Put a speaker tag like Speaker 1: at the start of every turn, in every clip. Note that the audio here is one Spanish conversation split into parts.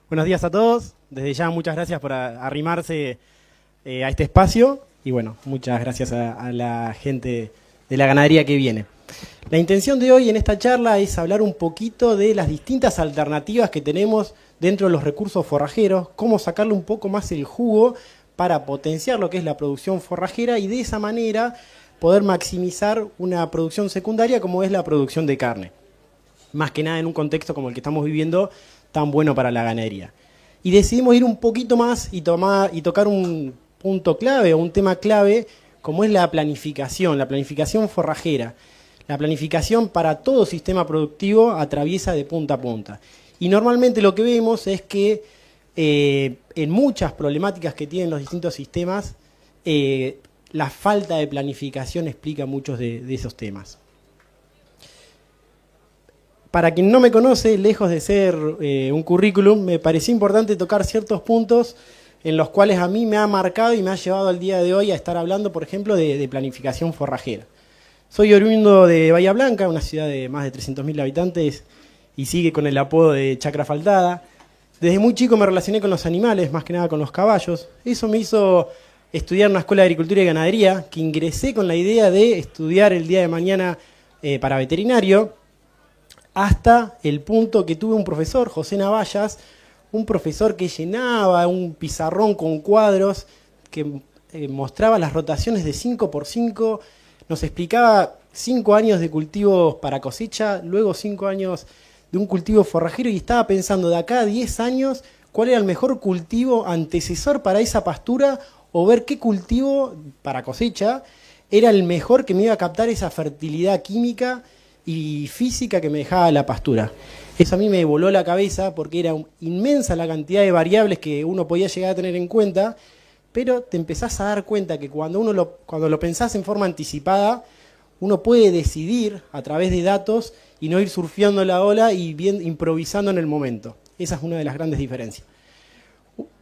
Speaker 1: Buenos días a todos. Desde ya muchas gracias por arrimarse a este espacio y bueno, muchas gracias a la gente de la ganadería que viene. La intención de hoy en esta charla es hablar un poquito de las distintas alternativas que tenemos dentro de los recursos forrajeros, cómo sacarle un poco más el jugo para potenciar lo que es la producción forrajera y de esa manera poder maximizar una producción secundaria como es la producción de carne. Más que nada en un contexto como el que estamos viviendo, tan bueno para la ganadería. Y decidimos ir un poquito más y tocar un punto clave o un tema clave como es la planificación forrajera. La planificación para todo sistema productivo atraviesa de punta a punta. Y normalmente lo que vemos es que en muchas problemáticas que tienen los distintos sistemas, la falta de planificación explica muchos de esos temas. Para quien no me conoce, lejos de ser un currículum, me pareció importante tocar ciertos puntos en los cuales a mí me ha marcado y me ha llevado al día de hoy a estar hablando, por ejemplo, de planificación forrajera. Soy oriundo de Bahía Blanca, una ciudad de más de 300.000 habitantes y sigue con el apodo de Chacra Faltada. Desde muy chico me relacioné con los animales, más que nada con los caballos. Eso me hizo estudiar en una escuela de agricultura y ganadería, que ingresé con la idea de estudiar el día de mañana para veterinario, hasta el punto que tuve un profesor, José Navallas, un profesor que llenaba un pizarrón con cuadros, que mostraba las rotaciones de 5×5, nos explicaba 5 años de cultivos para cosecha, luego 5 años de un cultivo forrajero, y estaba pensando de acá a 10 años cuál era el mejor cultivo antecesor para esa pastura, o ver qué cultivo para cosecha era el mejor que me iba a captar esa fertilidad química y física que me dejaba la pastura. Eso a mí me voló la cabeza porque era inmensa la cantidad de variables que uno podía llegar a tener en cuenta, pero te empezás a dar cuenta que cuando lo pensás en forma anticipada, uno puede decidir a través de datos y no ir surfeando la ola y bien improvisando en el momento. Esa es una de las grandes diferencias.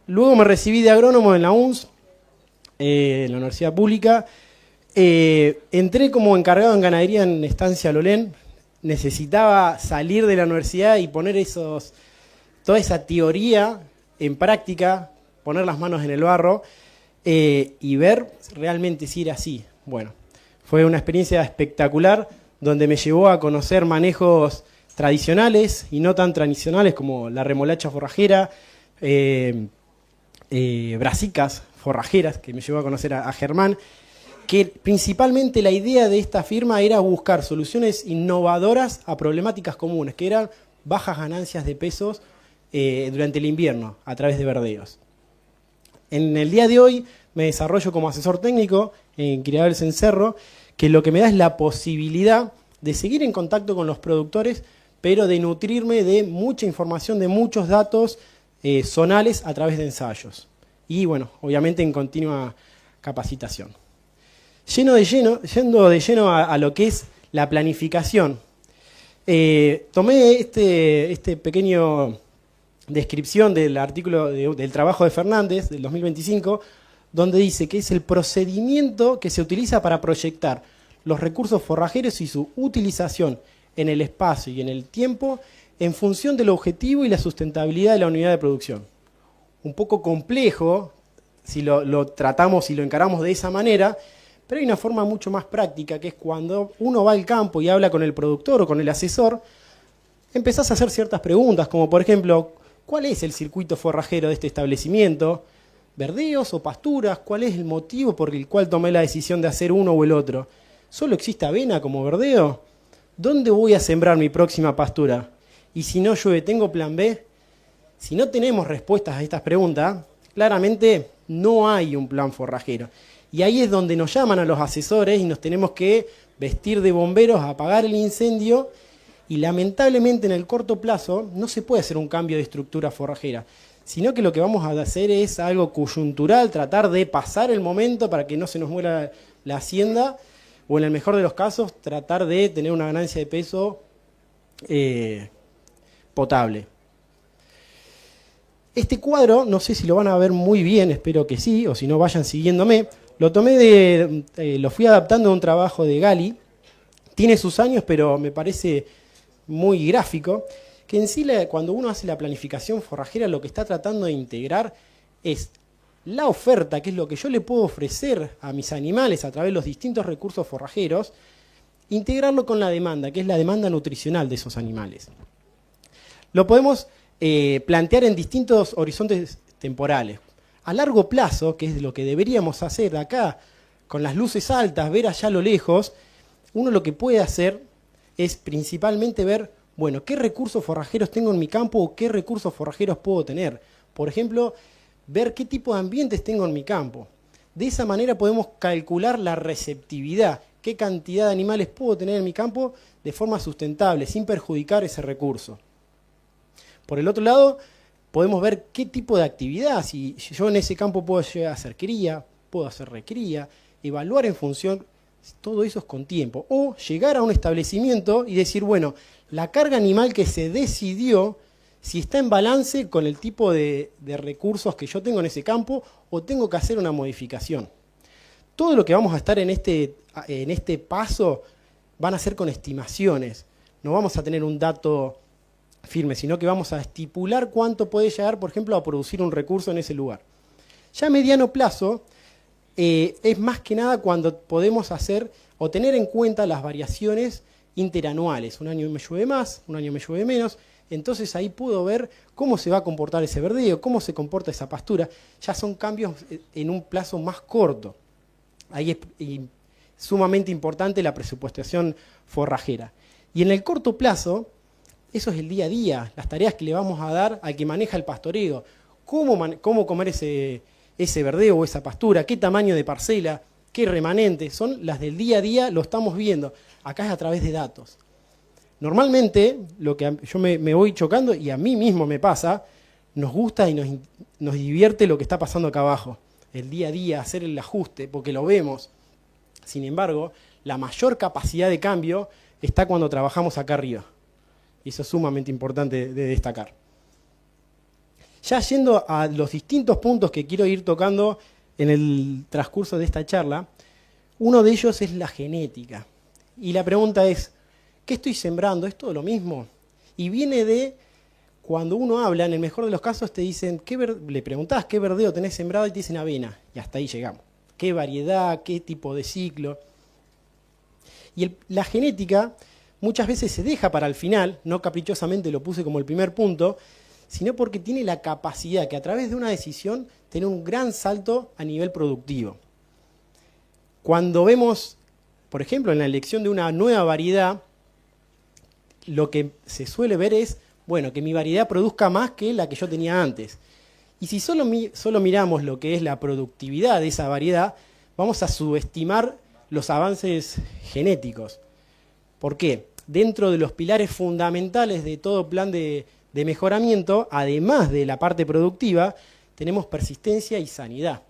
Speaker 1: Luego me recibí de agrónomo en la UNS, en la Universidad Pública. Entré como encargado en ganadería en Estancia Lolén. Necesitaba salir de la universidad y poner toda esa teoría en práctica, poner las manos en el barro y ver realmente si era así. Bueno, fue una experiencia espectacular donde me llevó a conocer manejos tradicionales y no tan tradicionales como la remolacha forrajera, brasicas forrajeras, que me llevó a conocer a Germán, que principalmente la idea de esta firma era buscar soluciones innovadoras a problemáticas comunes, que eran bajas ganancias de pesos durante el invierno a través de verdeos. En el día de hoy me desarrollo como asesor técnico en Criadores en Cerro, que lo que me da es la posibilidad de seguir en contacto con los productores, pero de nutrirme de mucha información, de muchos datos zonales a través de ensayos. Y bueno, obviamente en continua capacitación. Yendo de lleno a lo que es la planificación. Tomé este pequeño descripción del artículo del trabajo de Fernández del 2025, donde dice que es el procedimiento que se utiliza para proyectar los recursos forrajeros y su utilización en el espacio y en el tiempo en función del objetivo y la sustentabilidad de la unidad de producción. Un poco complejo si lo tratamos y lo encaramos de esa manera, pero hay una forma mucho más práctica, que es cuando uno va al campo y habla con el productor o con el asesor, empezás a hacer ciertas preguntas, como por ejemplo, ¿cuál es el circuito forrajero de este establecimiento? ¿Verdeos o pasturas? ¿Cuál es el motivo por el cual tomé la decisión de hacer uno o el otro? ¿Solo existe avena como verdeo? ¿Dónde voy a sembrar mi próxima pastura? Y si no llueve, ¿tengo plan B? Si no tenemos respuestas a estas preguntas, claramente no hay un plan forrajero. Y ahí es donde nos llaman a los asesores y nos tenemos que vestir de bomberos a apagar el incendio, y lamentablemente en el corto plazo no se puede hacer un cambio de estructura forrajera, sino que lo que vamos a hacer es algo coyuntural, tratar de pasar el momento para que no se nos muera la hacienda, o en el mejor de los casos tratar de tener una ganancia de peso potable. Este cuadro, no sé si lo van a ver muy bien, espero que sí, o si no vayan siguiéndome. Lo tomé lo fui adaptando a un trabajo de Gali. Tiene sus años, pero me parece muy gráfico. que en sí cuando uno hace la planificación forrajera lo que está tratando de integrar es la oferta, que es lo que yo le puedo ofrecer a mis animales a través de los distintos recursos forrajeros, integrarlo con la demanda, que es la demanda nutricional de esos animales. Lo podemos plantear en distintos horizontes temporales. A largo plazo, que es lo que deberíamos hacer de acá, con las luces altas, ver allá a lo lejos, uno lo que puede hacer es principalmente ver, bueno, qué recursos forrajeros tengo en mi campo o qué recursos forrajeros puedo tener. Por ejemplo, ver qué tipo de ambientes tengo en mi campo. De esa manera podemos calcular la receptividad, qué cantidad de animales puedo tener en mi campo de forma sustentable, sin perjudicar ese recurso. Por el otro lado, podemos ver qué tipo de actividad, si yo en ese campo puedo llegar a hacer cría, puedo hacer recría, evaluar en función, todo eso es con tiempo. O llegar a un establecimiento y decir, bueno, la carga animal que se decidió, si está en balance con el tipo de recursos que yo tengo en ese campo o tengo que hacer una modificación. Todo lo que vamos a estar en este paso van a ser con estimaciones. No vamos a tener un dato firme, sino que vamos a estipular cuánto puede llegar, por ejemplo, a producir un recurso en ese lugar. Ya a mediano plazo es más que nada cuando podemos hacer o tener en cuenta las variaciones interanuales. Un año me llueve más, un año me llueve menos. Entonces ahí puedo ver cómo se va a comportar ese verdeo, cómo se comporta esa pastura. Ya son cambios en un plazo más corto. Ahí es sumamente importante la presupuestación forrajera. Y en el corto plazo, eso es el día a día, las tareas que le vamos a dar al que maneja el pastoreo. Cómo comer ese verdeo o esa pastura, qué tamaño de parcela, qué remanente. Son las del día a día, lo estamos viendo. Acá es a través de datos. Normalmente, lo que yo me voy chocando, y a mí mismo me pasa, nos gusta y nos divierte lo que está pasando acá abajo. El día a día, hacer el ajuste, porque lo vemos. Sin embargo, la mayor capacidad de cambio está cuando trabajamos acá arriba. Y eso es sumamente importante de destacar. Ya yendo a los distintos puntos que quiero ir tocando en el transcurso de esta charla, uno de ellos es la genética. Y la pregunta es, ¿qué estoy sembrando? ¿Es todo lo mismo? Y viene de cuando uno habla, en el mejor de los casos te dicen, le preguntás qué verdeo tenés sembrado y te dicen avena. Y hasta ahí llegamos. ¿Qué variedad? ¿Qué tipo de ciclo? Y la genética muchas veces se deja para el final, no caprichosamente lo puse como el primer punto, sino porque tiene la capacidad que a través de una decisión tener un gran salto a nivel productivo. Cuando vemos, por ejemplo, en la elección de una nueva variedad, lo que se suele ver es, bueno, que mi variedad produzca más que la que yo tenía antes. Y si solo miramos lo que es la productividad de esa variedad, vamos a subestimar los avances genéticos. ¿Por qué? Dentro de los pilares fundamentales de todo plan de mejoramiento, además de la parte productiva, tenemos persistencia y sanidad.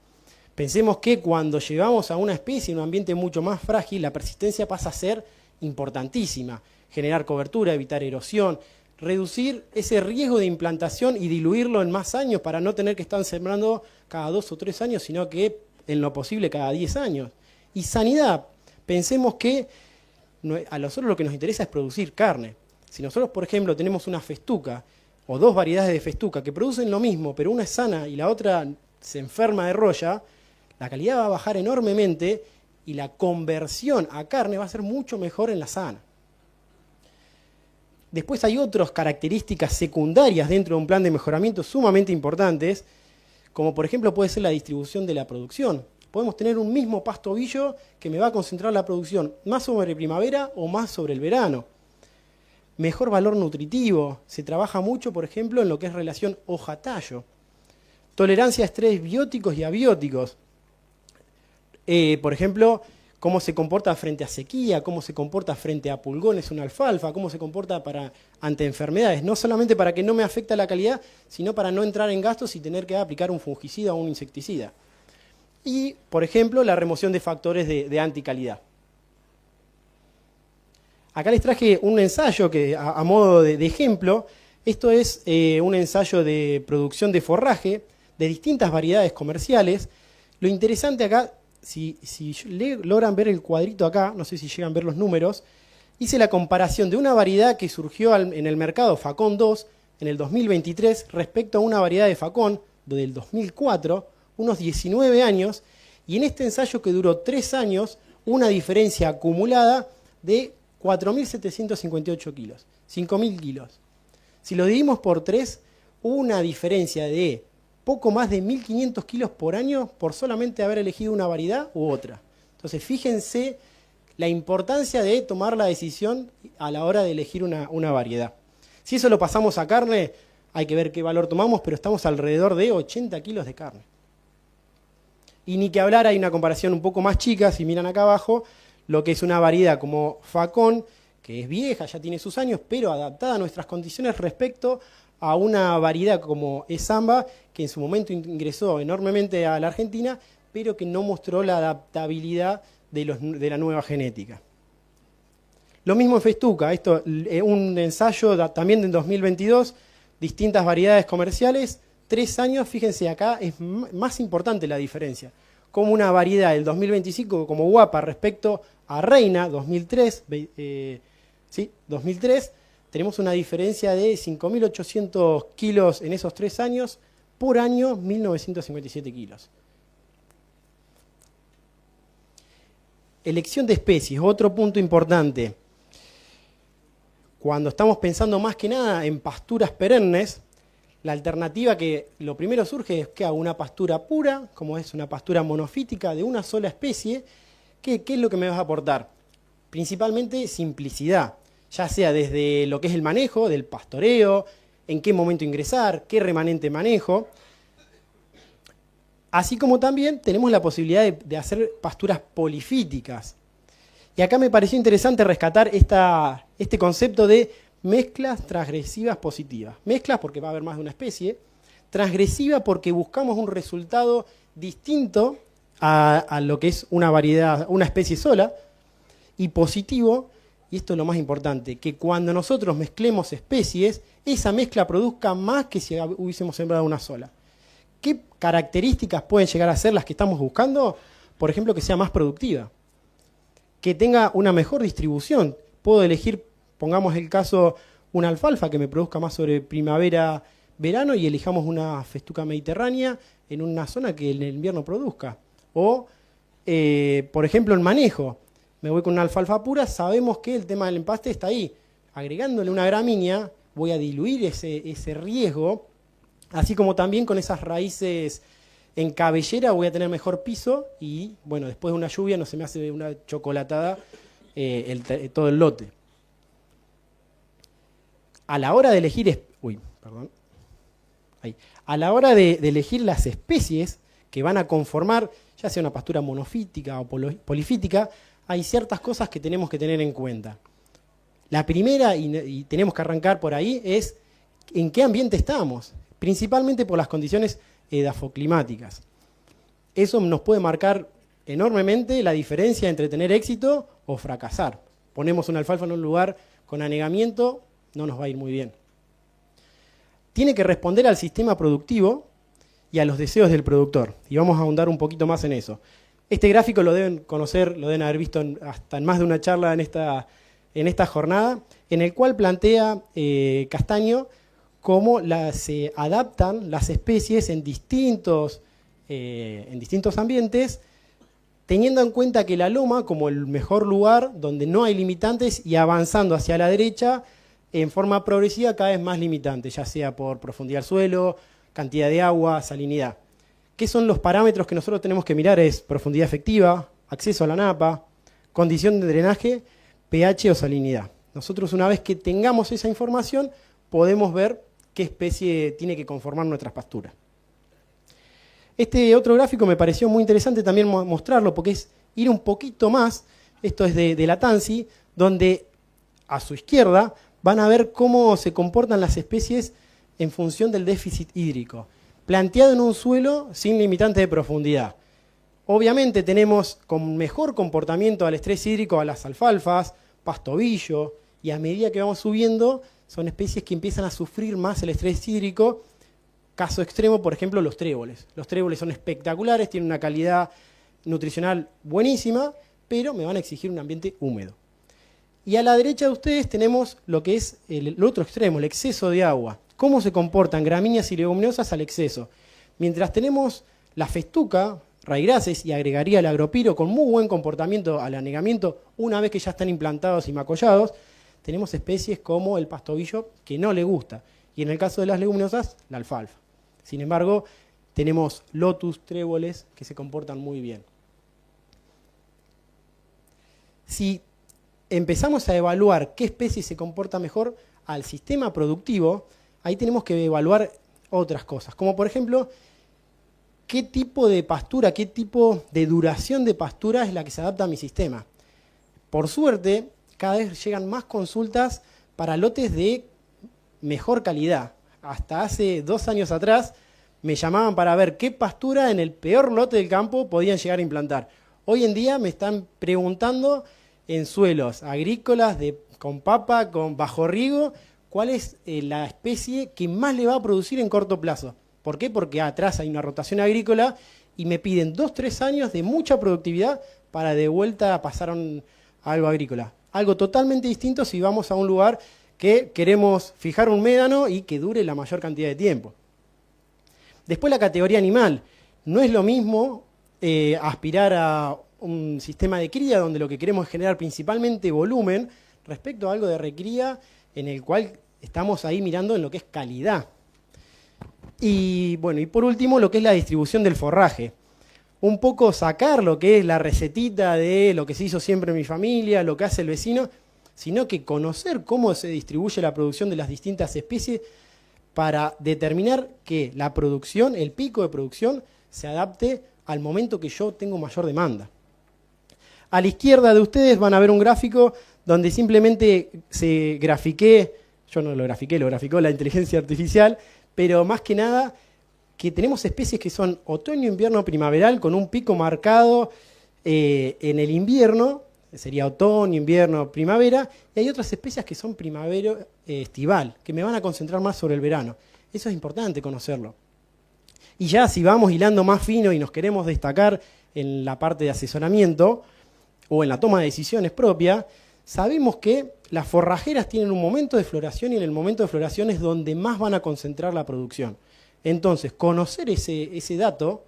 Speaker 1: Pensemos que cuando llevamos a una especie en un ambiente mucho más frágil, la persistencia pasa a ser importantísima. Generar cobertura, evitar erosión, reducir ese riesgo de implantación y diluirlo en más años para no tener que estar sembrando cada 2 o 3 años, sino que en lo posible cada 10 años. Y sanidad, pensemos que a nosotros lo que nos interesa es producir carne. Si nosotros, por ejemplo, tenemos una festuca o 2 variedades de festuca que producen lo mismo, pero una es sana y la otra se enferma de roya, la calidad va a bajar enormemente y la conversión a carne va a ser mucho mejor en la sana. Después hay otras características secundarias dentro de un plan de mejoramiento sumamente importantes, como por ejemplo puede ser la distribución de la producción. Podemos tener un mismo pasto ovillo que me va a concentrar la producción más sobre primavera o más sobre el verano. Mejor valor nutritivo. Se trabaja mucho, por ejemplo, en lo que es relación hoja-tallo. Tolerancia a estrés bióticos y abióticos. Por ejemplo, cómo se comporta frente a sequía, cómo se comporta frente a pulgones una alfalfa, cómo se comporta ante enfermedades. No solamente para que no me afecte la calidad, sino para no entrar en gastos y tener que aplicar un fungicida o un insecticida. Y, por ejemplo, la remoción de factores de anticalidad. Acá les traje un ensayo que, a modo de ejemplo. Esto es un ensayo de producción de forraje de distintas variedades comerciales. Lo interesante acá, si logran ver el cuadrito acá, no sé si llegan a ver los números, hice la comparación de una variedad que surgió en el mercado, Facón 2, en el 2023, respecto a una variedad de Facón del 2004, unos 19 años, y en este ensayo que duró 3 años, una diferencia acumulada de 4.758 kilos, 5.000 kilos. Si lo dividimos por 3, hubo una diferencia de poco más de 1.500 kilos por año por solamente haber elegido una variedad u otra. Entonces, fíjense la importancia de tomar la decisión a la hora de elegir una variedad. Si eso lo pasamos a carne, hay que ver qué valor tomamos, pero estamos alrededor de 80 kilos de carne. Y ni que hablar, hay una comparación un poco más chica, si miran acá abajo, lo que es una variedad como Facón, que es vieja, ya tiene sus años, pero adaptada a nuestras condiciones respecto a una variedad como Zamba, que en su momento ingresó enormemente a la Argentina, pero que no mostró la adaptabilidad de la nueva genética. Lo mismo en Festuca, esto un ensayo también del 2022, distintas variedades comerciales, 3 años, fíjense acá es más importante la diferencia. Como una variedad del 2025 como Guapa respecto a Reina 2003, 2003, tenemos una diferencia de 5.800 kilos en esos 3 años, por año 1.957 kilos. Elección de especies, otro punto importante. Cuando estamos pensando más que nada en pasturas perennes, la alternativa que lo primero surge es que haga una pastura pura, como es una pastura monofítica de una sola especie. ¿Qué es lo que me va a aportar? Principalmente simplicidad, ya sea desde lo que es el manejo, del pastoreo, en qué momento ingresar, qué remanente manejo. Así como también tenemos la posibilidad de hacer pasturas polifíticas. Y acá me pareció interesante rescatar este concepto de mezclas transgresivas positivas. Mezclas porque va a haber más de una especie. Transgresiva porque buscamos un resultado distinto a lo que es una variedad, una especie sola. Y positivo, y esto es lo más importante, que cuando nosotros mezclemos especies, esa mezcla produzca más que si hubiésemos sembrado una sola. ¿Qué características pueden llegar a ser las que estamos buscando? Por ejemplo, que sea más productiva, que tenga una mejor distribución. Puedo elegir, pongamos el caso, una alfalfa que me produzca más sobre primavera-verano y elijamos una festuca mediterránea en una zona que en el invierno produzca. O, por ejemplo, el manejo. Me voy con una alfalfa pura, sabemos que el tema del empaste está ahí. Agregándole una gramínea, voy a diluir ese riesgo. Así como también con esas raíces en cabellera voy a tener mejor piso y, bueno, después de una lluvia no se me hace una chocolatada todo el lote. A la hora de elegir... A la hora de elegir las especies que van a conformar, ya sea una pastura monofítica o polifítica, hay ciertas cosas que tenemos que tener en cuenta. La primera, y tenemos que arrancar por ahí, es en qué ambiente estamos. Principalmente por las condiciones edafoclimáticas. Eso nos puede marcar enormemente la diferencia entre tener éxito o fracasar. Ponemos una alfalfa en un lugar con anegamiento, no nos va a ir muy bien. Tiene que responder al sistema productivo y a los deseos del productor. Y vamos a ahondar un poquito más en eso. Este gráfico lo deben conocer, lo deben haber visto hasta en más de una charla en esta jornada, en el cual plantea Castaño cómo se adaptan las especies en distintos ambientes, teniendo en cuenta que la loma como el mejor lugar donde no hay limitantes y avanzando hacia la derecha en forma progresiva cada vez más limitantes, ya sea por profundidad del suelo, cantidad de agua, salinidad. ¿Qué son los parámetros que nosotros tenemos que mirar? Es profundidad efectiva, acceso a la napa, condición de drenaje, pH o salinidad. Nosotros una vez que tengamos esa información podemos ver qué especie tiene que conformar nuestras pasturas. Este otro gráfico me pareció muy interesante también mostrarlo porque es ir un poquito más, esto es de la Tansi, donde a su izquierda van a ver cómo se comportan las especies en función del déficit hídrico, planteado en un suelo sin limitante de profundidad. Obviamente tenemos con mejor comportamiento al estrés hídrico a las alfalfas, pastobillo, y a medida que vamos subiendo son especies que empiezan a sufrir más el estrés hídrico. Caso extremo, por ejemplo, los tréboles. Los tréboles son espectaculares, tienen una calidad nutricional buenísima, pero me van a exigir un ambiente húmedo. Y a la derecha de ustedes tenemos lo que es el otro extremo, el exceso de agua. ¿Cómo se comportan gramíneas y leguminosas al exceso? Mientras tenemos la festuca, raigraces y agregaría el agropiro con muy buen comportamiento al anegamiento una vez que ya están implantados y macollados, tenemos especies como el pastobillo que no le gusta. Y en el caso de las leguminosas, la alfalfa. Sin embargo, tenemos lotus, tréboles que se comportan muy bien. Si empezamos a evaluar qué especie se comporta mejor al sistema productivo, ahí tenemos que evaluar otras cosas, como por ejemplo, qué tipo de pastura, qué tipo de duración de pastura es la que se adapta a mi sistema. Por suerte, cada vez llegan más consultas para lotes de mejor calidad. Hasta hace 2 años atrás me llamaban para ver qué pastura en el peor lote del campo podían llegar a implantar. Hoy en día me están preguntando en suelos agrícolas con papa, con bajo riego, cuál es la especie que más le va a producir en corto plazo. ¿Por qué? Porque atrás hay una rotación agrícola y me piden 2-3 años de mucha productividad para de vuelta a pasar a algo agrícola. Algo totalmente distinto si vamos a un lugar que queremos fijar un médano y que dure la mayor cantidad de tiempo. Después la categoría animal. No es lo mismo aspirar a un sistema de cría donde lo que queremos es generar principalmente volumen respecto a algo de recría en el cual estamos ahí mirando en lo que es calidad. Y bueno, y por último lo que es la distribución del forraje. Un poco sacar lo que es la recetita de lo que se hizo siempre en mi familia, lo que hace el vecino, sino que conocer cómo se distribuye la producción de las distintas especies para determinar que la producción, el pico de producción, se adapte al momento que yo tengo mayor demanda. A la izquierda de ustedes van a ver un gráfico donde simplemente se grafiqué, yo no lo grafiqué, lo graficó la inteligencia artificial, pero más que nada que tenemos especies que son otoño, invierno, primaveral, con un pico marcado en el invierno, sería otoño, invierno, primavera, y hay otras especies que son primavera, estival, que me van a concentrar más sobre el verano. Eso es importante conocerlo. Y ya si vamos hilando más fino y nos queremos destacar en la parte de asesoramiento o en la toma de decisiones propia, sabemos que las forrajeras tienen un momento de floración y en el momento de floración es donde más van a concentrar la producción. Entonces, conocer ese dato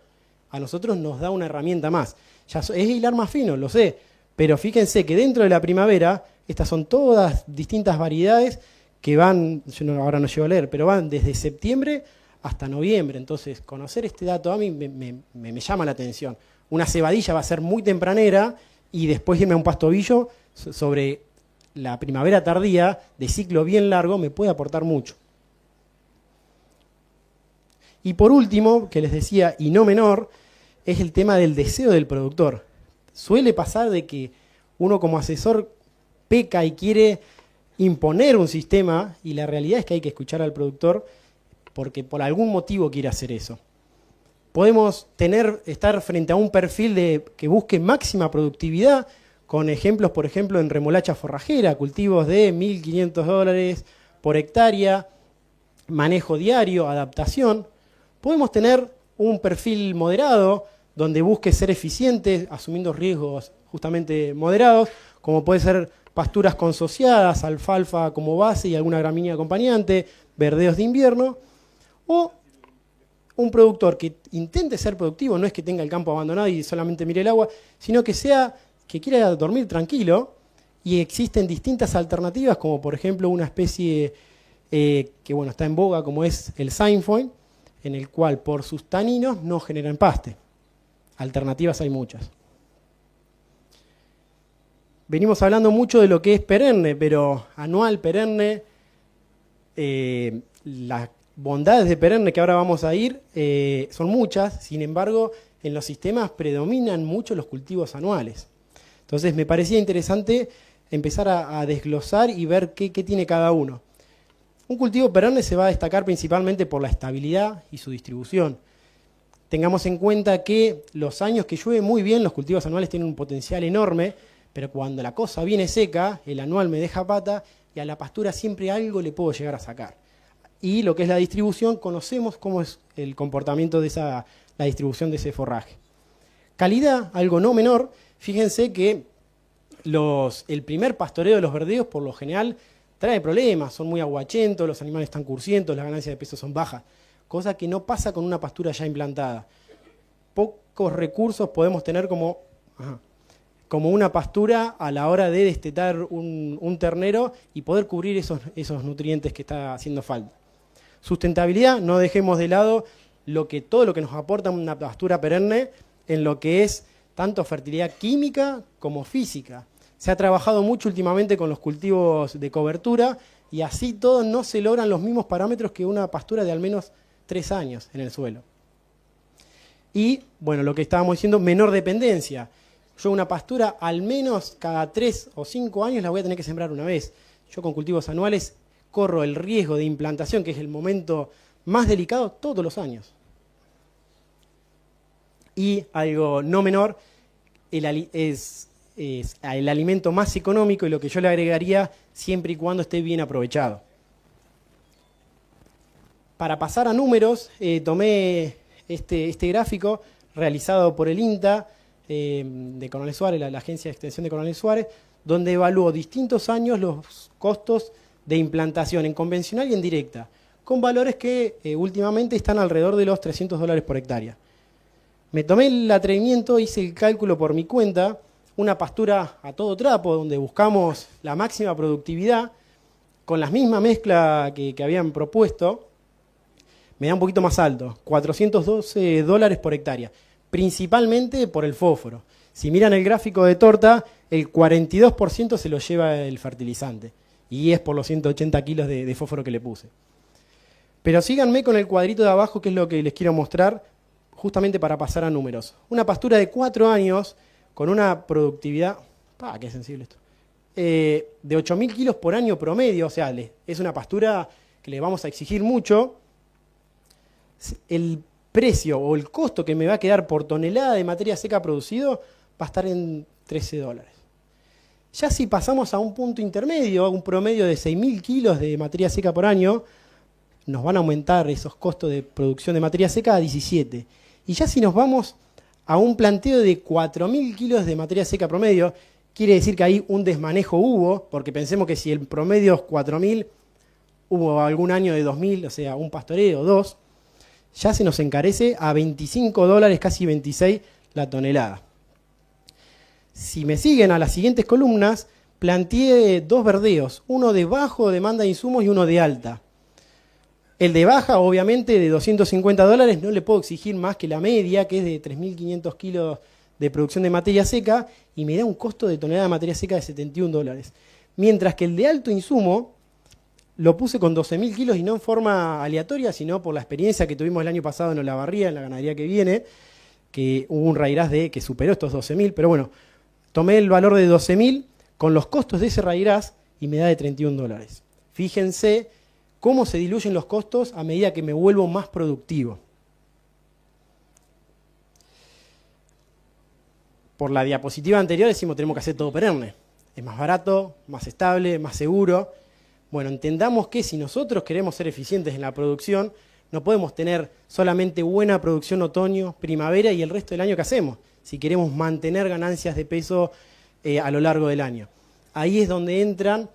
Speaker 1: a nosotros nos da una herramienta más. Ya es hilar más fino, lo sé, pero fíjense que dentro de la primavera, estas son todas distintas variedades que van, ahora no llego a leer, pero van desde septiembre hasta noviembre. Entonces, conocer este dato a mí me llama la atención. Una cebadilla va a ser muy tempranera y después irme a un pastobillo sobre la primavera tardía, de ciclo bien largo, me puede aportar mucho. Y por último, que les decía, y no menor, es el tema del deseo del productor. Suele pasar de que uno como asesor peca y quiere imponer un sistema, y la realidad es que hay que escuchar al productor porque por algún motivo quiere hacer eso. Podemos estar frente a un perfil que busque máxima productividad, con ejemplos, por ejemplo, en remolacha forrajera, cultivos de $1.500 por hectárea, manejo diario, adaptación. Podemos tener un perfil moderado, donde busque ser eficiente, asumiendo riesgos justamente moderados, como puede ser pasturas consociadas, alfalfa como base y alguna gramínea acompañante, verdeos de invierno, o un productor que intente ser productivo, no es que tenga el campo abandonado y solamente mire el agua, sino que quiera dormir tranquilo, y existen distintas alternativas, como por ejemplo una especie que bueno, está en boga, como es el sainfoin, en el cual por sus taninos no genera empaste. Alternativas hay muchas. Venimos hablando mucho de lo que es perenne, pero anual, perenne, las bondades de perenne que ahora vamos a ir son muchas, sin embargo, en los sistemas predominan mucho los cultivos anuales. Entonces me parecía interesante empezar a desglosar y ver qué tiene cada uno. Un cultivo perenne se va a destacar principalmente por la estabilidad y su distribución. Tengamos en cuenta que los años que llueve muy bien, los cultivos anuales tienen un potencial enorme, pero cuando la cosa viene seca, el anual me deja pata y a la pastura siempre algo le puedo llegar a sacar. Y lo que es la distribución, conocemos cómo es el comportamiento de la distribución de ese forraje. Calidad, algo no menor, fíjense que el primer pastoreo de los verdeos, por lo general, trae problemas, son muy aguachentos, los animales están cursientos, las ganancias de peso son bajas, cosa que no pasa con una pastura ya implantada. Pocos recursos podemos tener como una pastura a la hora de destetar un ternero y poder cubrir esos nutrientes que está haciendo falta. Sustentabilidad, no dejemos de lado todo lo que nos aporta una pastura perenne en lo que es tanto fertilidad química como física. Se ha trabajado mucho últimamente con los cultivos de cobertura y así todos no se logran los mismos parámetros que una pastura de al menos 3 años en el suelo. Y, bueno, lo que estábamos diciendo, menor dependencia. Yo una pastura al menos cada 3 o 5 años la voy a tener que sembrar una vez. Yo con cultivos anuales corro el riesgo de implantación, que es el momento más delicado, todos los años. Y algo no menor, es el alimento más económico y lo que yo le agregaría siempre y cuando esté bien aprovechado. Para pasar a números, tomé este gráfico realizado por el INTA de Coronel Suárez, la agencia de extensión de Coronel Suárez, donde evaluó distintos años los costos de implantación en convencional y en directa, con valores que últimamente están alrededor de los $300 por hectárea. Me tomé el atrevimiento, hice el cálculo por mi cuenta, una pastura a todo trapo, donde buscamos la máxima productividad, con la misma mezcla que habían propuesto, me da un poquito más alto, $412 por hectárea, principalmente por el fósforo. Si miran el gráfico de torta, el 42% se lo lleva el fertilizante, y es por los 180 kilos de fósforo que le puse. Pero síganme con el cuadrito de abajo, que es lo que les quiero mostrar, justamente para pasar a números. Una pastura de 4 años, con una productividad, qué sensible esto, de 8.000 kilos por año promedio, o sea, es una pastura que le vamos a exigir mucho. El precio o el costo que me va a quedar por tonelada de materia seca producido va a estar en $13. Ya si pasamos a un punto intermedio, a un promedio de 6.000 kilos de materia seca por año, nos van a aumentar esos costos de producción de materia seca a 17. Y ya si nos vamos a un planteo de 4.000 kilos de materia seca promedio, quiere decir que ahí un desmanejo hubo, porque pensemos que si el promedio es 4.000, hubo algún año de 2.000, o sea, un pastoreo, 2, ya se nos encarece a $25, casi 26 la tonelada. Si me siguen a las siguientes columnas, planteé 2 verdeos, uno de bajo demanda de insumos y uno de alta. El de baja, obviamente, de $250, no le puedo exigir más que la media, que es de 3.500 kilos de producción de materia seca, y me da un costo de tonelada de materia seca de $71. Mientras que el de alto insumo lo puse con 12.000 kilos y no en forma aleatoria, sino por la experiencia que tuvimos el año pasado en Olavarría, en la ganadería que viene, que hubo un rairás que superó estos 12.000, pero bueno, tomé el valor de 12.000 con los costos de ese rairás y me da de $31. Fíjense cómo se diluyen los costos a medida que me vuelvo más productivo. Por la diapositiva anterior decimos que tenemos que hacer todo perenne. Es más barato, más estable, más seguro. Bueno, entendamos que si nosotros queremos ser eficientes en la producción, no podemos tener solamente buena producción otoño, primavera y el resto del año que hacemos, si queremos mantener ganancias de peso a lo largo del año. Ahí es donde entran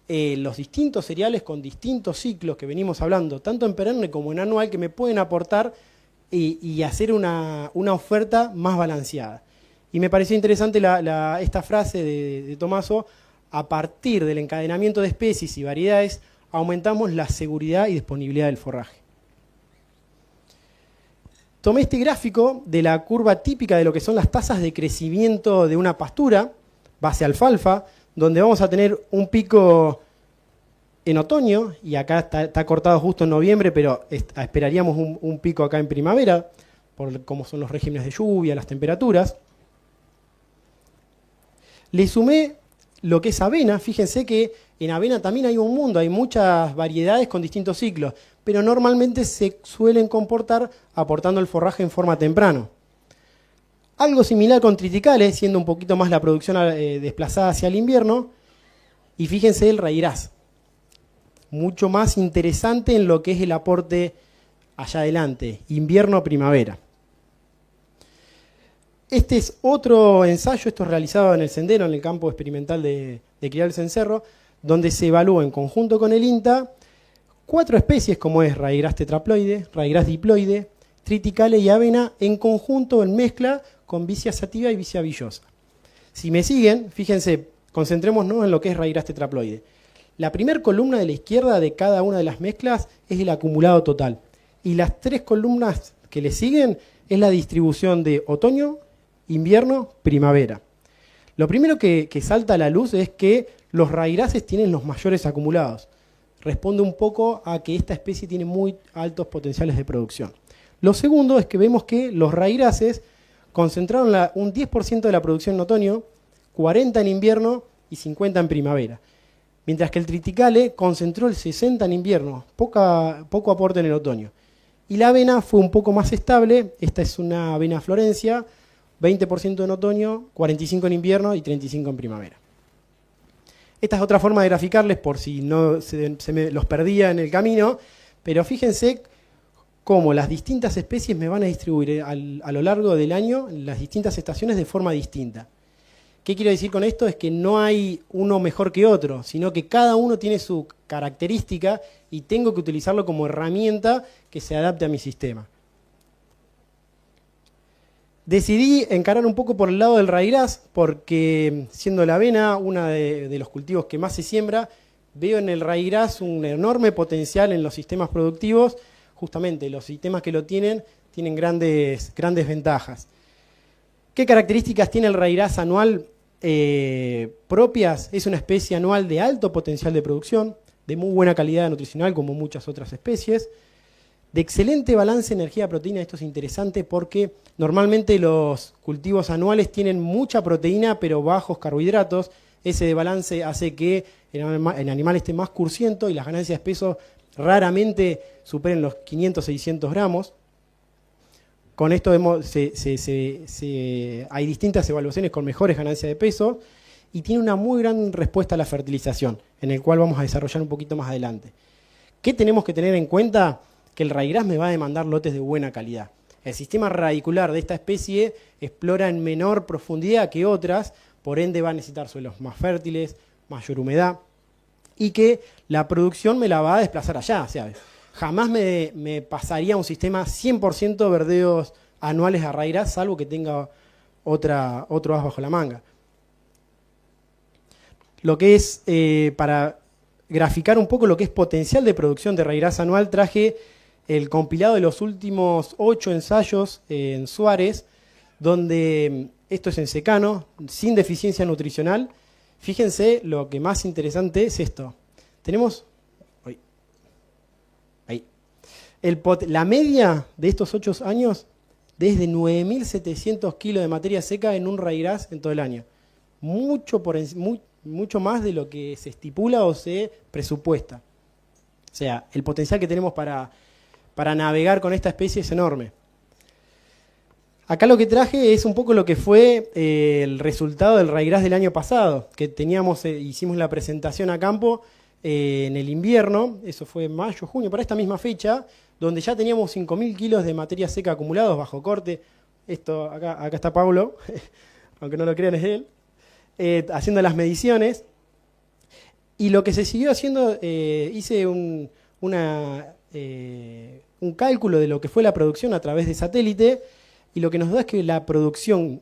Speaker 1: los distintos cereales con distintos ciclos que venimos hablando, tanto en perenne como en anual, que me pueden aportar y hacer una oferta más balanceada. Y me pareció interesante esta frase de Tomaso: a partir del encadenamiento de especies y variedades, aumentamos la seguridad y disponibilidad del forraje. Tomé este gráfico de la curva típica de lo que son las tasas de crecimiento de una pastura, base alfalfa, donde vamos a tener un pico en otoño, y acá está cortado justo en noviembre, pero esperaríamos un pico acá en primavera, por cómo son los regímenes de lluvia, las temperaturas. Le sumé lo que es avena. Fíjense que en avena también hay un mundo, hay muchas variedades con distintos ciclos, pero normalmente se suelen comportar aportando el forraje en forma temprano. Algo similar con triticales, siendo un poquito más la producción desplazada hacia el invierno. Y fíjense el rairás, mucho más interesante en lo que es el aporte allá adelante, invierno-primavera. Este es otro ensayo, esto es realizado en el Sendero, en el campo experimental de Crial Cencerro, donde se evalúa en conjunto con el INTA 4 especies como es Rhairás tetraploide, Rhairás diploide, triticale y avena en conjunto en mezcla con Vicia sativa y Vicia villosa. Si me siguen, fíjense, concentrémonos en lo que es Rhairás tetraploide. La primera columna de la izquierda de cada una de las mezclas es el acumulado total. Y las 3 columnas que le siguen es la distribución de otoño, invierno, primavera. Lo primero que salta a la luz es que los Rhairases tienen los mayores acumulados. Responde un poco a que esta especie tiene muy altos potenciales de producción. Lo segundo es que vemos que los Rhairases concentraron un 10% de la producción en otoño, 40% en invierno y 50% en primavera. Mientras que el triticale concentró el 60% en invierno, poco aporte en el otoño. Y la avena fue un poco más estable, esta es una avena Florencia, 20% en otoño, 45% en invierno y 35% en primavera. Esta es otra forma de graficarles por si no se me los perdía en el camino, pero fíjense cómo las distintas especies me van a distribuir a lo largo del año en las distintas estaciones de forma distinta. ¿Qué quiero decir con esto? Es que no hay uno mejor que otro, sino que cada uno tiene su característica y tengo que utilizarlo como herramienta que se adapte a mi sistema. Decidí encarar un poco por el lado del Rhairás porque, siendo la avena uno de los cultivos que más se siembra, veo en el Rhairás un enorme potencial en los sistemas productivos. Justamente los sistemas que lo tienen grandes ventajas. ¿Qué características tiene el Rhairás anual propias? Es una especie anual de alto potencial de producción, de muy buena calidad nutricional como muchas otras especies, de excelente balance energía-proteína. Esto es interesante porque normalmente los cultivos anuales tienen mucha proteína pero bajos carbohidratos. Ese balance hace que el animal esté más cursiento y las ganancias de peso raramente superen los 500-600 gramos. Con esto hay distintas evaluaciones con mejores ganancias de peso y tiene una muy gran respuesta a la fertilización, en el cual vamos a desarrollar un poquito más adelante. ¿Qué tenemos que tener en cuenta? Que el Rhairás me va a demandar lotes de buena calidad. El sistema radicular de esta especie explora en menor profundidad que otras, por ende va a necesitar suelos más fértiles, mayor humedad, y que la producción me la va a desplazar allá. O sea, jamás me pasaría a un sistema 100% verdeos anuales a Rhairás, salvo que tenga otro as bajo la manga. Lo que es, para graficar un poco lo que es potencial de producción de Rhairás anual, traje el compilado de los últimos 8 ensayos en Suárez, donde esto es en secano, sin deficiencia nutricional. Fíjense, lo que más interesante es esto. Tenemos la media de estos 8 años, desde 9.700 kilos de materia seca en un Rhairás en todo el año. Mucho más de lo que se estipula o se presupuesta. O sea, el potencial que tenemos para navegar con esta especie es enorme. Acá lo que traje es un poco lo que fue el resultado del Rhairás del año pasado, que hicimos la presentación a campo en el invierno, eso fue mayo, junio, para esta misma fecha, donde ya teníamos 5.000 kilos de materia seca acumulados bajo corte. Esto, acá está Pablo, aunque no lo crean es él, haciendo las mediciones. Y lo que se siguió haciendo, hice un cálculo de lo que fue la producción a través de satélite, y lo que nos da es que la producción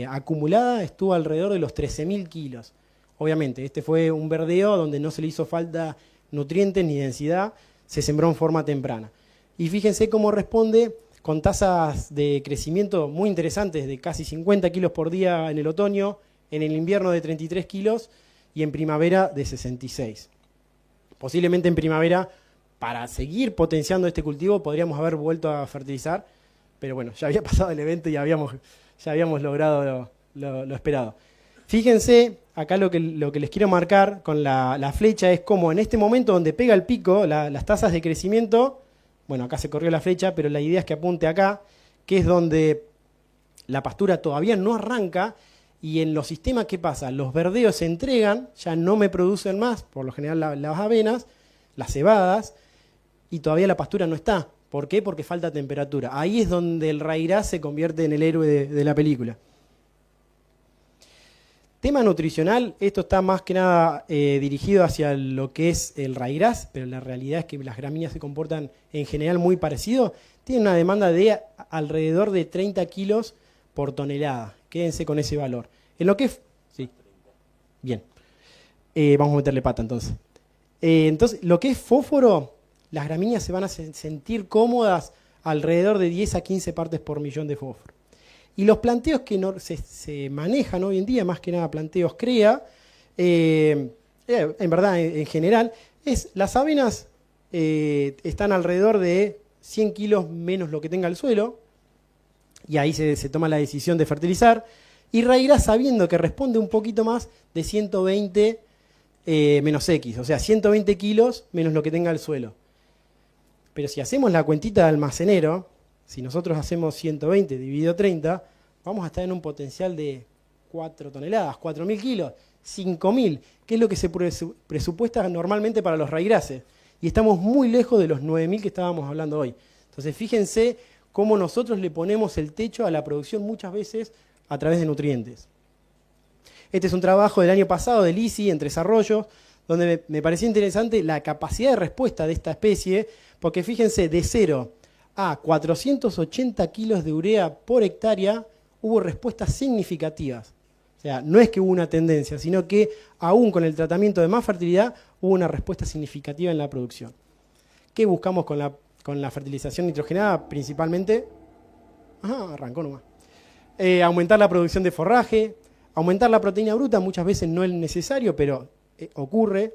Speaker 1: acumulada estuvo alrededor de los 13.000 kilos. Obviamente, este fue un verdeo donde no se le hizo falta nutrientes ni densidad, se sembró en forma temprana. Y fíjense cómo responde con tasas de crecimiento muy interesantes, de casi 50 kilos por día en el otoño, en el invierno de 33 kilos y en primavera de 66. Posiblemente en primavera, para seguir potenciando este cultivo, podríamos haber vuelto a fertilizar, pero bueno, ya había pasado el evento y ya habíamos logrado lo esperado. Fíjense, acá lo que les quiero marcar con la flecha es como en este momento donde pega el pico, las tasas de crecimiento, bueno, acá se corrió la flecha, pero la idea es que apunte acá, que es donde la pastura todavía no arranca, y en los sistemas, ¿qué pasa? Los verdeos se entregan, ya no me producen más, por lo general las avenas, las cebadas, y todavía la pastura no está. ¿Por qué? Porque falta temperatura. Ahí es donde el raigras se convierte en el héroe de la película. Tema nutricional, esto está más que nada dirigido hacia lo que es el raigras, pero la realidad es que las gramíneas se comportan en general muy parecido. Tienen una demanda de alrededor de 30 kilos por tonelada. Quédense con ese valor. En lo que es... Sí. Bien. Vamos a meterle pata entonces. Entonces, lo que es fósforo, las gramíneas se van a sentir cómodas alrededor de 10 a 15 partes por millón de fósforo. Y los planteos que se manejan hoy en día, más que nada planteos CREA, en verdad, en general, las avenas están alrededor de 100 kilos menos lo que tenga el suelo, y ahí se toma la decisión de fertilizar, y raigras sabiendo que responde un poquito más de 120 menos X, o sea, 120 kilos menos lo que tenga el suelo. Pero si hacemos la cuentita de almacenero, si nosotros hacemos 120 dividido 30, vamos a estar en un potencial de 4 toneladas, 4.000 kilos, 5.000, que es lo que se presupuesta normalmente para los raigrases. Y estamos muy lejos de los 9.000 que estábamos hablando hoy. Entonces, fíjense cómo nosotros le ponemos el techo a la producción muchas veces a través de nutrientes. Este es un trabajo del año pasado del ICI en Tres Arroyos, donde me pareció interesante la capacidad de respuesta de esta especie, porque fíjense, de 0 a 480 kilos de urea por hectárea hubo respuestas significativas. O sea, no es que hubo una tendencia, sino que aún con el tratamiento de más fertilidad hubo una respuesta significativa en la producción. ¿Qué buscamos con la fertilización nitrogenada? Principalmente, arrancó nomás. Aumentar la producción de forraje, aumentar la proteína bruta, muchas veces no es necesario, pero ocurre.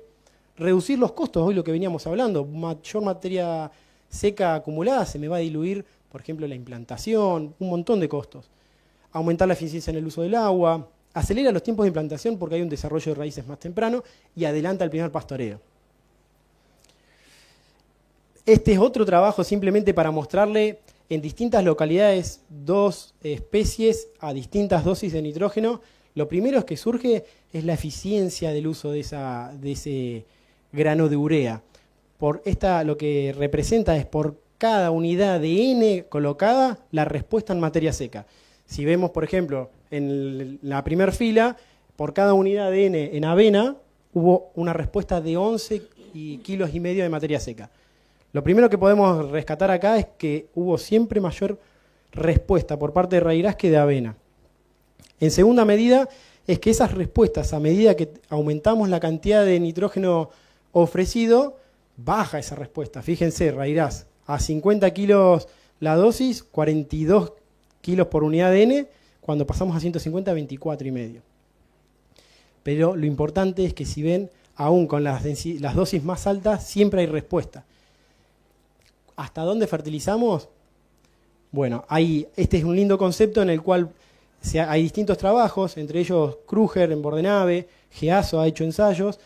Speaker 1: Reducir los costos, hoy lo que veníamos hablando, mayor materia seca acumulada, se me va a diluir, por ejemplo, la implantación, un montón de costos. Aumentar la eficiencia en el uso del agua, acelera los tiempos de implantación porque hay un desarrollo de raíces más temprano y adelanta el primer pastoreo. Este es otro trabajo simplemente para mostrarle en distintas localidades 2 especies a distintas dosis de nitrógeno. Lo primero que surge es la eficiencia del uso de ese grano de urea. Lo que representa es por cada unidad de N colocada la respuesta en materia seca. Si vemos, por ejemplo, en la primera fila, por cada unidad de N en avena hubo una respuesta de 11 kilos y medio de materia seca. Lo primero que podemos rescatar acá es que hubo siempre mayor respuesta por parte de raigras que de avena. En segunda medida, es que esas respuestas, a medida que aumentamos la cantidad de nitrógeno ofrecido, baja esa respuesta. Fíjense, raigras, a 50 kilos la dosis, 42 kilos por unidad de N, cuando pasamos a 150, 24,5. Pero lo importante es que si ven, aún con las dosis más altas, siempre hay respuesta. ¿Hasta dónde fertilizamos? Bueno, este es un lindo concepto en el cual hay distintos trabajos, entre ellos Kruger en Bordenave, Geaso ha hecho ensayos.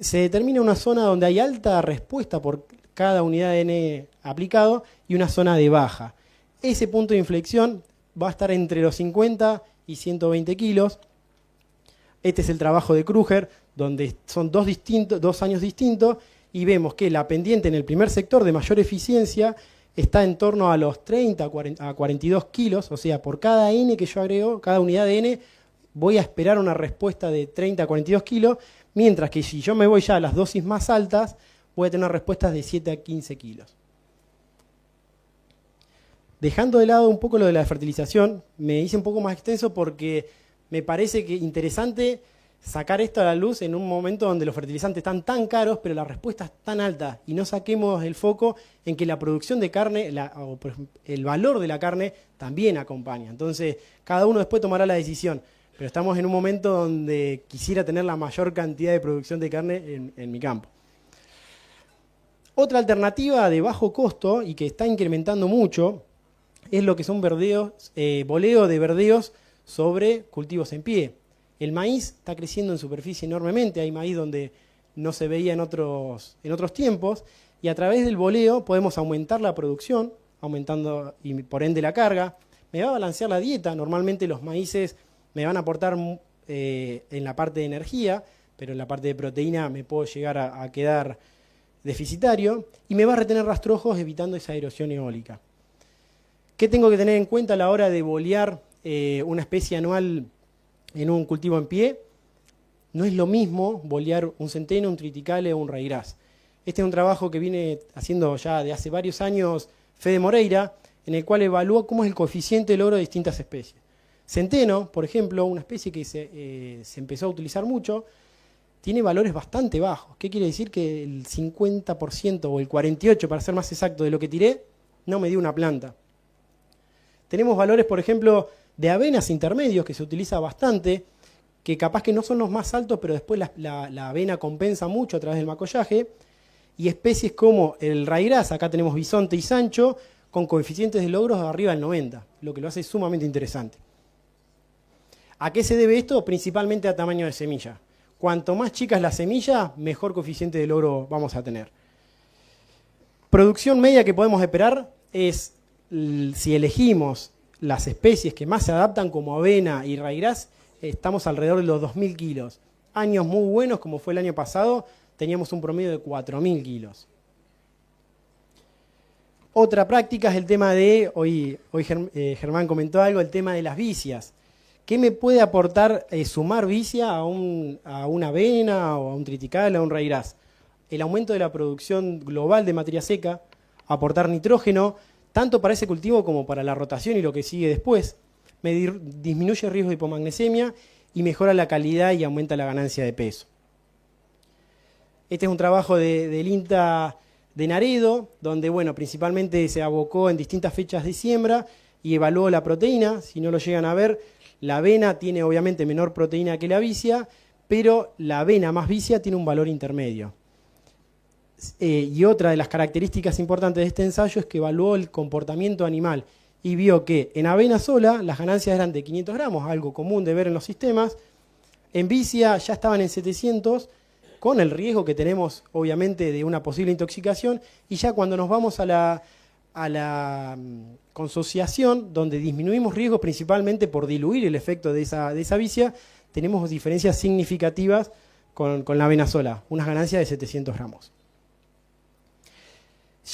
Speaker 1: Se determina una zona donde hay alta respuesta por cada unidad de N aplicado y una zona de baja. Ese punto de inflexión va a estar entre los 50 y 120 kilos. Este es el trabajo de Kruger, donde son dos años distintos, y vemos que la pendiente en el primer sector de mayor eficiencia está en torno a los 30 a 42 kilos, o sea, por cada N que yo agrego, cada unidad de N, voy a esperar una respuesta de 30 a 42 kilos, mientras que si yo me voy ya a las dosis más altas, voy a tener respuestas de 7 a 15 kilos. Dejando de lado un poco lo de la fertilización, me hice un poco más extenso porque me parece que interesante sacar esto a la luz en un momento donde los fertilizantes están tan caros, pero la respuesta es tan alta, y no saquemos el foco en que la producción de carne, el valor de la carne, también acompaña. Entonces, cada uno después tomará la decisión, pero estamos en un momento donde quisiera tener la mayor cantidad de producción de carne en mi campo. Otra alternativa de bajo costo y que está incrementando mucho es lo que son boleo de verdeos sobre cultivos en pie. El maíz está creciendo en superficie enormemente, hay maíz donde no se veía en otros tiempos, y a través del boleo podemos aumentar la producción, aumentando y por ende la carga. Me va a balancear la dieta, normalmente los maíces me van a aportar en la parte de energía, pero en la parte de proteína me puedo llegar a quedar deficitario y me va a retener rastrojos evitando esa erosión eólica. ¿Qué tengo que tener en cuenta a la hora de bolear una especie anual en un cultivo en pie? No es lo mismo bolear un centeno, un triticale o un raigrás. Este es un trabajo que viene haciendo ya de hace varios años Fede Moreira, en el cual evalúa cómo es el coeficiente de logro de distintas especies. Centeno, por ejemplo, una especie que se empezó a utilizar mucho, tiene valores bastante bajos. ¿Qué quiere decir? Que el 50% o el 48%, para ser más exacto, de lo que tiré, no me dio una planta. Tenemos valores, por ejemplo, de avenas intermedios, que se utiliza bastante, que capaz que no son los más altos, pero después la avena compensa mucho a través del macollaje, y especies como el raigrás, acá tenemos bisonte y sancho, con coeficientes de logros de arriba del 90, lo que lo hace sumamente interesante. ¿A qué se debe esto? Principalmente a tamaño de semilla. Cuanto más chica es la semilla, mejor coeficiente de logro vamos a tener. Producción media que podemos esperar es, si elegimos las especies que más se adaptan como avena y raigrás, estamos alrededor de los 2.000 kilos. Años muy buenos, como fue el año pasado, teníamos un promedio de 4.000 kilos. Otra práctica es el tema de, hoy Germán comentó algo, el tema de las vicias. ¿Qué me puede aportar sumar vicia a una avena o a un triticale o a un raigrás? El aumento de la producción global de materia seca, aportar nitrógeno, tanto para ese cultivo como para la rotación y lo que sigue después. Disminuye el riesgo de hipomagnesemia y mejora la calidad y aumenta la ganancia de peso. Este es un trabajo del INTA de Naredo, donde principalmente se abocó en distintas fechas de siembra y evaluó la proteína. Si no lo llegan a ver, la avena tiene obviamente menor proteína que la vicia, pero la avena más vicia tiene un valor intermedio. Y otra de las características importantes de este ensayo es que evaluó el comportamiento animal y vio que en avena sola las ganancias eran de 500 gramos, algo común de ver en los sistemas. En vicia ya estaban en 700, con el riesgo que tenemos obviamente de una posible intoxicación, y ya cuando nos vamos a la consociación, donde disminuimos riesgos principalmente por diluir el efecto de esa vicia, tenemos diferencias significativas con la avena sola, unas ganancias de 700 gramos.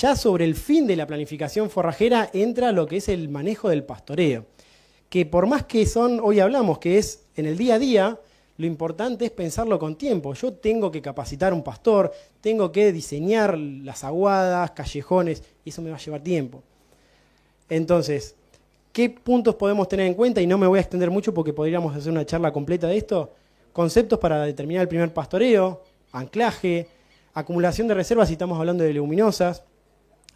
Speaker 1: Ya sobre el fin de la planificación forrajera entra lo que es el manejo del pastoreo, que por más que hoy hablamos que es en el día a día, lo importante es pensarlo con tiempo. Yo tengo que capacitar a un pastor, tengo que diseñar las aguadas, callejones, y eso me va a llevar tiempo. Entonces, ¿qué puntos podemos tener en cuenta? Y no me voy a extender mucho porque podríamos hacer una charla completa de esto. Conceptos para determinar el primer pastoreo, anclaje, acumulación de reservas si estamos hablando de leguminosas,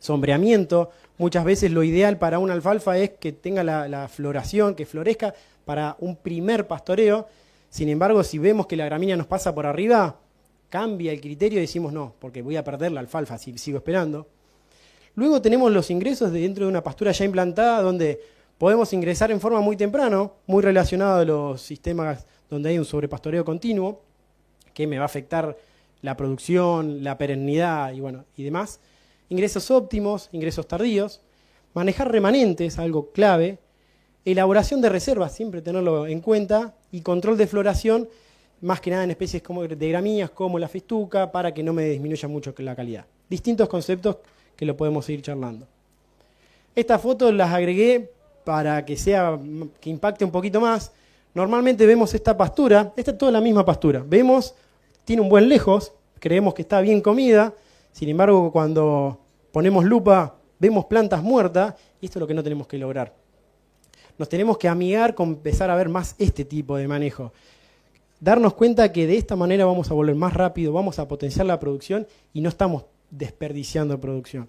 Speaker 1: sombreamiento. Muchas veces lo ideal para una alfalfa es que tenga la floración, que florezca para un primer pastoreo. Sin embargo, si vemos que la gramínea nos pasa por arriba, cambia el criterio y decimos no, porque voy a perder la alfalfa si sigo esperando. Luego tenemos los ingresos dentro de una pastura ya implantada, donde podemos ingresar en forma muy temprano, muy relacionado a los sistemas donde hay un sobrepastoreo continuo, que me va a afectar la producción, la perennidad y demás. Ingresos óptimos, ingresos tardíos, manejar remanentes, algo clave, elaboración de reservas, siempre tenerlo en cuenta, y control de floración, más que nada en especies como de gramíneas como la festuca, para que no me disminuya mucho la calidad. Distintos conceptos que lo podemos seguir charlando. Estas fotos las agregué para que impacte un poquito más. Normalmente vemos esta pastura, esta es toda la misma pastura. Vemos, tiene un buen lejos, creemos que está bien comida, sin embargo cuando ponemos lupa vemos plantas muertas, y esto es lo que no tenemos que lograr. Nos tenemos que amigar con empezar a ver más este tipo de manejo. Darnos cuenta que de esta manera vamos a volver más rápido, vamos a potenciar la producción y no estamos desperdiciando producción.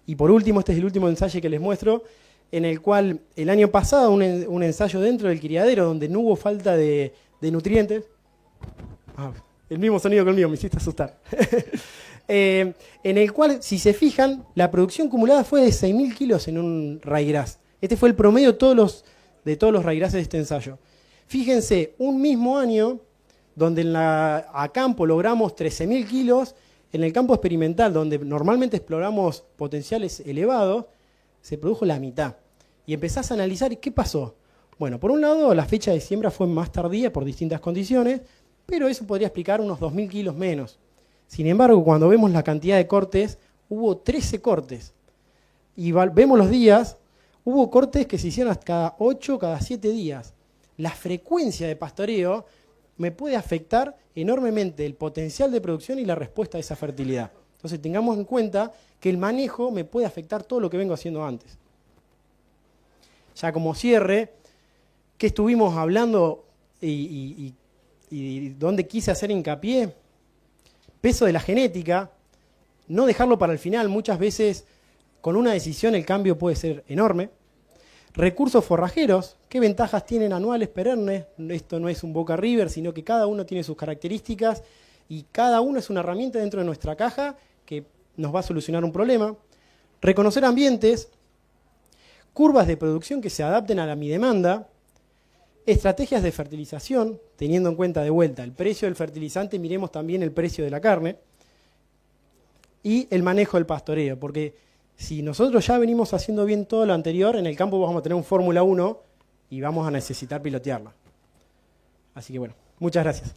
Speaker 1: Y por último, este es el último ensayo que les muestro, en el cual el año pasado un ensayo dentro del criadero donde no hubo falta de nutrientes. El mismo sonido que el mío, me hiciste asustar. En el cual, si se fijan, la producción acumulada fue de 6.000 kilos en un raigrás. Este fue el promedio de todos los raigráses de este ensayo. Fíjense, un mismo año, donde a campo logramos 13.000 kilos, en el campo experimental, donde normalmente exploramos potenciales elevados, se produjo la mitad. Y empezás a analizar qué pasó. Bueno, por un lado, la fecha de siembra fue más tardía por distintas condiciones, pero eso podría explicar unos 2.000 kilos menos. Sin embargo, cuando vemos la cantidad de cortes, hubo 13 cortes. Y vemos los días, hubo cortes que se hicieron hasta cada 8, cada 7 días. La frecuencia de pastoreo me puede afectar enormemente el potencial de producción y la respuesta a esa fertilidad. Entonces tengamos en cuenta que el manejo me puede afectar todo lo que vengo haciendo antes. Ya como cierre, ¿qué estuvimos hablando y dónde quise hacer hincapié? Peso de la genética, no dejarlo para el final. Muchas veces con una decisión el cambio puede ser enorme. Recursos forrajeros, ¿qué ventajas tienen anuales perennes? Esto no es un Boca River, sino que cada uno tiene sus características y cada uno es una herramienta dentro de nuestra caja que nos va a solucionar un problema. Reconocer ambientes, curvas de producción que se adapten a mi demanda, estrategias de fertilización, teniendo en cuenta de vuelta el precio del fertilizante, miremos también el precio de la carne, y el manejo del pastoreo, porque si nosotros ya venimos haciendo bien todo lo anterior, en el campo vamos a tener un Fórmula 1 y vamos a necesitar pilotearla. Así que bueno, muchas gracias.